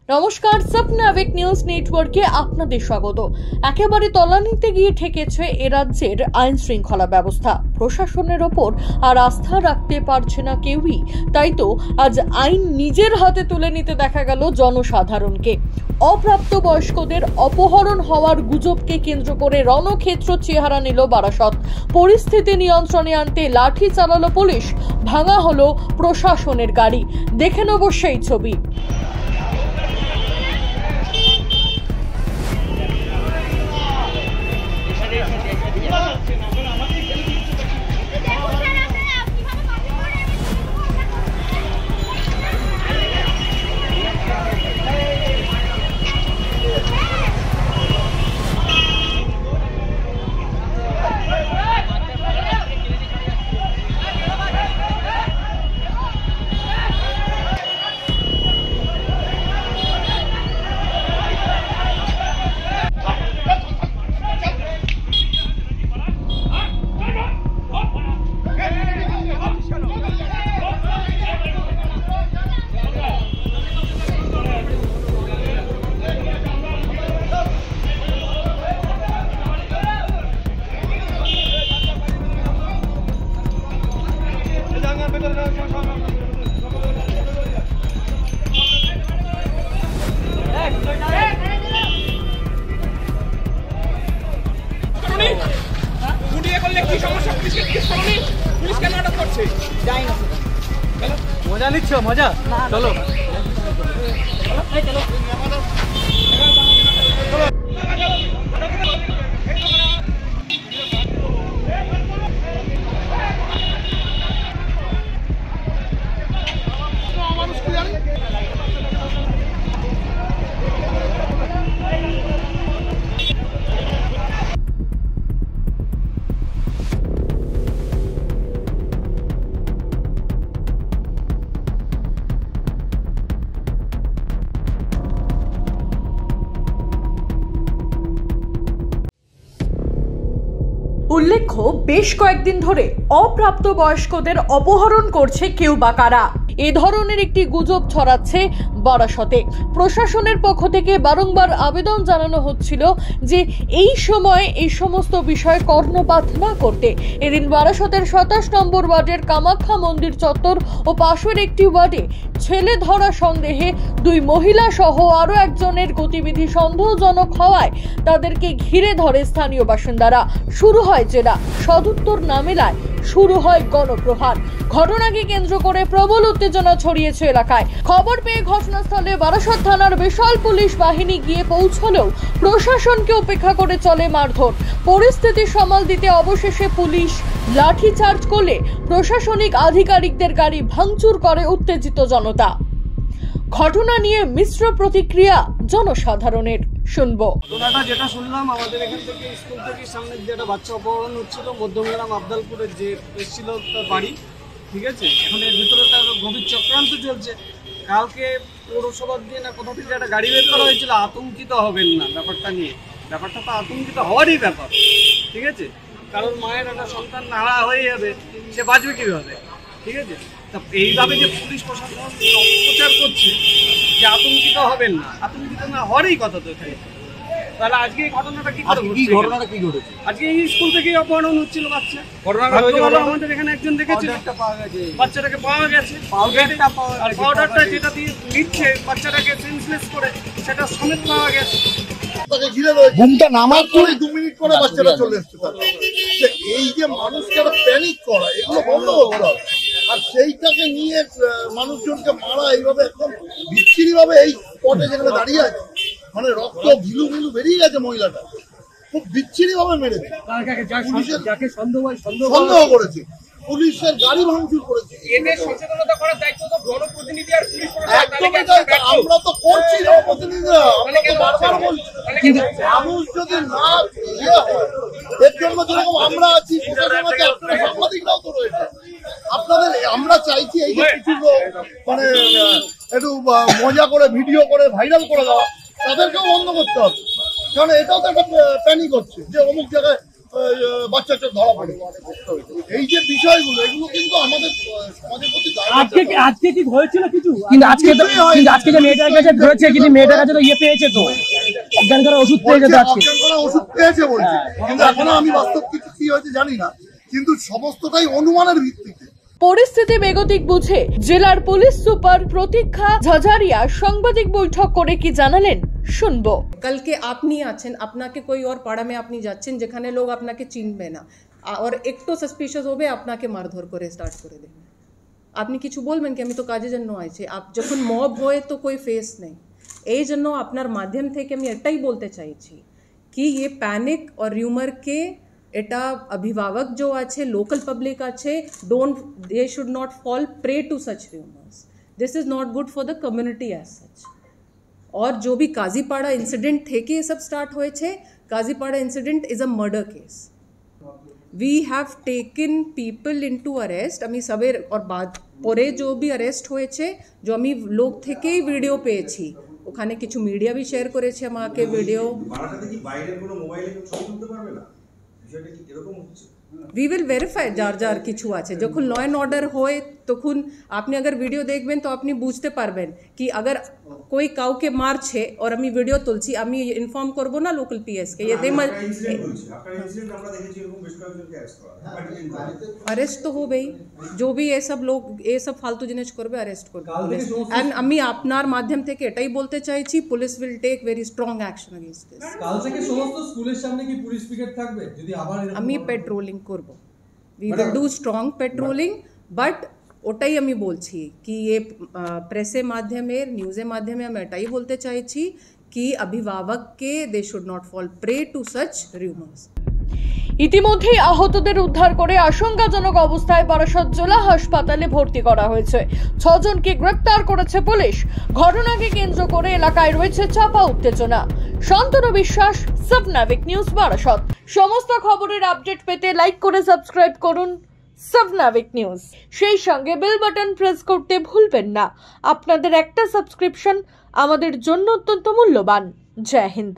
নমস্কার, স্বপ্নাবেক নিউজ নেটওয়ার্কে আপনাদের স্বাগত। একেবারে তলানিতে গিয়ে ঠেকেছে এ রাজ্যের আইন শৃঙ্খলা ব্যবস্থা। প্রশাসনের ওপর আর আস্থা রাখতে পারছে না কেউই। তাই তো আজ আইন নিজের হাতে তুলে নিতে দেখা গেল জনসাধারণকে। অপ্রাপ্তবয়স্কদের অপহরণ হওয়ার গুজবকে কেন্দ্র করে রণক্ষেত্র চেহারা নিল বারাসত। পরিস্থিতি নিয়ন্ত্রণে আনতে লাঠি চালালো পুলিশ, ভাঙা হলো প্রশাসনের গাড়ি। দেখে নেব সেই ছবি। মজা নিচ্ছ? মজা চলো উল্লেখ্য, বেশ কয়েকদিন ধরে অপ্রাপ্তবয়স্কদের অপহরণ করছে কেউ বা কারা। এ ধরনের একটি গুজব ছড়াচ্ছে বারাসতে। প্রশাসনের পক্ষ থেকে বারংবার আবেদন জানানো হচ্ছিল যে এই সময় এই সমস্ত বিষয়ে কর্ণপাত না করতে। এদিন বারাসতের 27 নম্বর ওয়ার্ডের কামাখ্যা মন্দির চত্বর ও পাশের একটি ওয়ার্ডে ছেলে ধরা সন্দেহে দুই মহিলা সহ আরো একজনের গতিবিধি সন্দেহজনক হওয়ায় তাদেরকে ঘিরে ধরে স্থানীয় বাসিন্দারা। শুরু হয় জেরা, সদুত্তর না মেলায় শুরু হয় গণপ্রহার। ঘটনাকে কেন্দ্র করে প্রবল উত্তেজনা ছড়িয়েছে এলাকায়। খবর পেয়ে ঘটনাস্থলে বারাসত থানার বিশাল পুলিশ বাহিনী গিয়ে পৌঁছলেও প্রশাসনকে উপেক্ষা করে চলে মারধর। পরিস্থিতি সামাল দিতে অবশেষে পুলিশ লাঠিচার্জ করলে প্রশাসনিক আধিকারিকদের গাড়ি ভাঙচুর করে উত্তেজিত জনতা। ঘটনা নিয়ে মিশ্র প্রতিক্রিয়া জনসাধারণের। শুনবো ঘটনাটা যেটা শুনলাম, আমাদের এখান থেকে স্কুল থেকে সামনে যেটা বাচ্চা অপহরণ হচ্ছিল, মধ্যমগ্রাম আবদালপুরের যে এসেছিল তার বাড়ি, ঠিক আছে। এখন এর ভিতরে তার গভীর চক্রান্ত চলছে। কালকে পৌরসভার দিয়ে না কোথা থেকে একটা গাড়ি বের করা হয়েছিল। আতঙ্কিত হবেন না ব্যাপারটা নিয়ে, ব্যাপারটা তো আতঙ্কিত হওয়ারই ব্যাপার, ঠিক আছে। কারণ মায়ের একটা সন্তান নাড়া হয়ে যাবে, সে বাঁচবে কীভাবে, ঠিক আছে। তা এইভাবে যে পুলিশ প্রশাসন অপপ্রচার করছে যে আতঙ্কিত হবেন না, আতঙ্কিত না হওয়ারই কথা তো এখানে। তাহলে আজকে এই ঘটনাটা কি করে ঘটেছে? আজকে এই স্কুল থেকে অপহরণ হচ্ছিল বাচ্চা। আমাদের এখানে একজন দেখেছিল, বাচ্চাটাকে পাওয়া গেছে। পাউডারটা যেটা দিয়ে নিচ্ছে বাচ্চাটাকে সেন্সলেস করে, সেটা সমেত পাওয়া গেছে। ঘুমটা নামার পরে 2 মিনিট পরে বাচ্চাটা চলে এসছে। এই যে মানুষকে প্যানিক করা, এগুলো বন্ধ করতে হবে। আর সেইটাকে নিয়ে মানুষজনকে মারা এইভাবে একদম বিচ্ছিরি ভাবে এই স্পটে যেখানে দাঁড়িয়ে আছে, মানে রক্ত ভিলু ভিলু বেরিয়ে গেছে। মহিলাটা খুব বিচ্ছিরি ভাবে মেরেছে। সন্দেহ করেছে, পুলিশের গাড়ি ভাঙচুর করেছে। এদের সচেতনতা করার দায়িত্ব তো জনপ্রতিনিধি আর পুলিশ প্রশাসন। আমরা তো করছি জনপ্রতিনিধিরা, আমরা তো বারবার বলছি। মানুষ যদি না এর জন্য যেরকম আমরা আছি, আপনারা সাংবাদিকরাও তো রয়েছে আপনাদের। আমরা চাইছি এই যে কিছু মানে একটু মজা করে ভিডিও করে ভাইরাল করে দেওয়া, তাদেরকেও বন্ধ করতে হবে। কারণ এটাও তো একটা প্যানিক হচ্ছে যে অমুক জায়গায় বাচ্চাটা ধরা পড়ে। এই যে বিষয়গুলো, এগুলো কিন্তু আমাদের সমাজের প্রতি আজকে কি হয়েছিল কিছু? কিন্তু আজকে যে মেয়েটার কাছে ধরেছে, কিন্তু মেয়েটার কাছে তো ইয়ে পেয়েছে, তো অজ্ঞান করা ওষুধ পেয়েছে, অজ্ঞান করা ওষুধ পেয়েছে বলছে, কিন্তু এখনো আমি বাস্তব কিছু কি হয়েছে জানি না, কিন্তু সমস্তটাই অনুমানের ভিত্তিতে। পরিস্থিতি বেগতিক বুঝে জেলার পুলিশ সুপার প্রতীক্ষা ঝাঝারিয়া সাংবাদিক বৈঠক করে কি জানালেন শুনবো। কালকে আপনি আছেন, আপনাকে কোই ওর পাড়ামে আপনি যাচ্ছেন যেখানে লোক আপনাকে চিনবে না, আর একটু সাসপিশিয়াস হবে আপনাকে মারধর করে স্টার্ট করে দেবে, আপনি কিছু বলবেন কি আমি তো কাজের জন্য আইছি? যখন মব হয় তো कोई फेस নেই। এই জন্য আপনার মাধ্যম থেকে আমি এটাই বলতে চাইছি কি ये पैनिक और र्यूमर के এটা অভিভাবক जो আছে, লোকাল পাবলিক আছে, they should not fall prey to such rumors. This is not good for the community as such. और जो भी काजीपाड़ा इंसिडेंट থেকে सब स्टार्ट হয়েছে, Kazipara incident is a murder case. We have taken people into arrest. আমি সবের और बाद পরে जो भी अरेस्ट হয়েছে, जो আমি লোক থেকেই ভিডিও পেয়েছি, ওখানে কিছু মিডিয়া भी শেয়ার করেছে আমাকে ভিডিও। বাড়াতে কি বাইরের কোনো মোবাইলে কেউ ছবি তুলতে পারবে না? বিষয়টা কি এরকম হচ্ছে? We will verify যার কিছু আছে। যখন ল অ্যান্ড অর্ডার হয় তখন আপনি अगर ভিডিও দেখবেন তো আপনি বুঝতে পারবেন কি अगर कोई কাউকে মারছে আর আমি ভিডিও তুলছি, আমি ইনফর্ম করব না লোকাল পিএস কে? ये আপনার ইনসিডেন্ট আমরা দেখেছি এরকম বেশ কয়েকজনকে অ্যারেস্ট করা। अरेस्ट तो हो गई, जो भी ये सब लोग ये सब फालतू জিনিস করবে अरेस्ट করবে পুলিশ। এন্ড আমি আপনার মাধ্যম থেকে এটাই বলতে চাইছি, police will take very strong action against this. কাল থেকে সমস্ত স্কুলের সামনে কি পুলিশ পিকেট থাকবে যদি আবার এরকম? আমি পেট্রোলিং করব, we will do strong patrolling, but ওটাই আমি বলছি কি ये প্রেসের মাধ্যমে, নিউজের মাধ্যমে আমি এটাই বলতে চাইছি কি অভিভাবককে they should not fall prey to such rumours. ইতিমধ্যেই আহতদের উদ্ধার করে আশঙ্কাজনক অবস্থায় বারাসত জেলা হাসপাতালে ভর্তি করা হয়েছে। 6 জনকে গ্রেফতার করেছে পুলিশ। ঘটনাকে কেন্দ্র করে এলাকায় রয়েছে চাপা উত্তেজনা। শান্তনু বিশ্বাস, সাবনাভিক নিউজ বারাসত। সমস্ত খবরের আপডেট পেতে লাইক করে সাবস্ক্রাইব করুন সাবনাভিক নিউজ। সেই সঙ্গে বেল বাটন প্রেস করতে ভুলবেন না। আপনাদের একটা সাবস্ক্রিপশন আমাদের জন্য অত্যন্ত মূল্যবান। জয় হিন্দ।